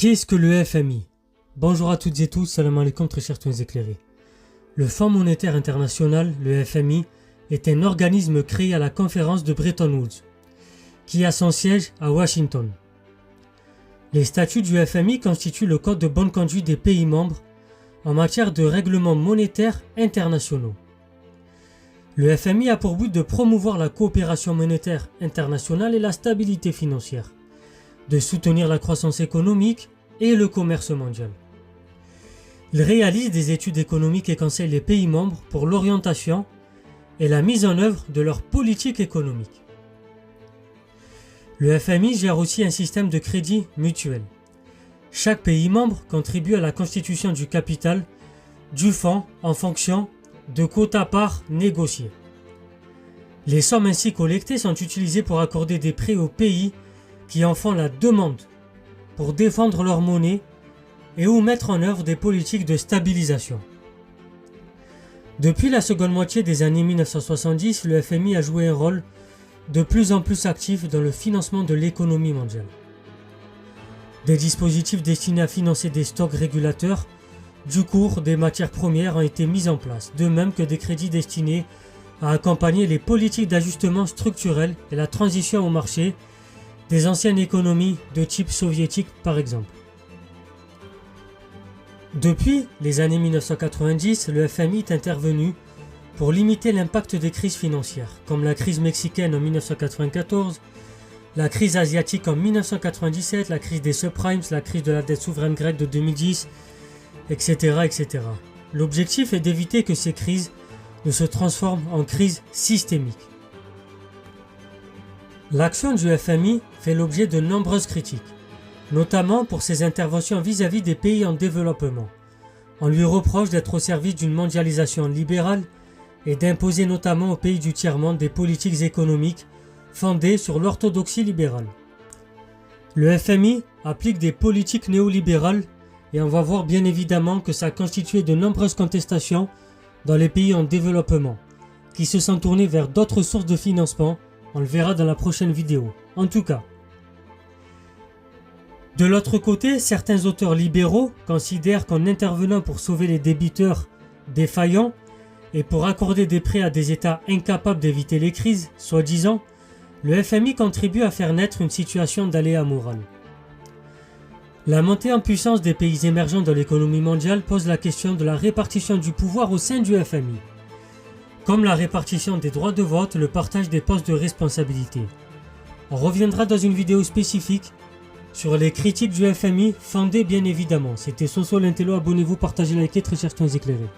Qu'est-ce que le FMI? Bonjour à toutes et tous, salam alaikum très chers tous éclairés. Le Fonds monétaire international, le FMI, est un organisme créé à la conférence de Bretton Woods, qui a son siège à Washington. Les statuts du FMI constituent le code de bonne conduite des pays membres en matière de règlements monétaires internationaux. Le FMI a pour but de promouvoir la coopération monétaire internationale et la stabilité financière, de soutenir la croissance économique et le commerce mondial. Il réalise des études économiques et conseille les pays membres pour l'orientation et la mise en œuvre de leur politique économique. Le FMI gère aussi un système de crédit mutuel. Chaque pays membre contribue à la constitution du capital du fonds en fonction de quotas-parts négociés. Les sommes ainsi collectées sont utilisées pour accorder des prêts aux pays qui en font la demande pour défendre leur monnaie et ou mettre en œuvre des politiques de stabilisation. Depuis la seconde moitié des années 1970, le FMI a joué un rôle de plus en plus actif dans le financement de l'économie mondiale. Des dispositifs destinés à financer des stocks régulateurs du cours des matières premières ont été mis en place, de même que des crédits destinés à accompagner les politiques d'ajustement structurel et la transition au marché des anciennes économies de type soviétique par exemple. Depuis les années 1990, le FMI est intervenu pour limiter l'impact des crises financières, comme la crise mexicaine en 1994, la crise asiatique en 1997, la crise des subprimes, la crise de la dette souveraine grecque de 2010, etc. etc. L'objectif est d'éviter que ces crises ne se transforment en crises systémiques. L'action du FMI fait l'objet de nombreuses critiques, notamment pour ses interventions vis-à-vis des pays en développement. On lui reproche d'être au service d'une mondialisation libérale et d'imposer notamment aux pays du tiers-monde des politiques économiques fondées sur l'orthodoxie libérale. Le FMI applique des politiques néolibérales et on va voir bien évidemment que ça a constitué de nombreuses contestations dans les pays en développement, qui se sont tournés vers d'autres sources de financement. On le verra dans la prochaine vidéo. En tout cas, de l'autre côté, certains auteurs libéraux considèrent qu'en intervenant pour sauver les débiteurs défaillants et pour accorder des prêts à des États incapables d'éviter les crises, soi-disant, le FMI contribue à faire naître une situation d'aléa moral. La montée en puissance des pays émergents dans l'économie mondiale pose la question de la répartition du pouvoir au sein du FMI, comme la répartition des droits de vote, le partage des postes de responsabilité. On reviendra dans une vidéo spécifique sur les critiques du FMI, fondées bien évidemment. C'était Soso l'Intello, abonnez-vous, partagez, likez, très chers éclairés.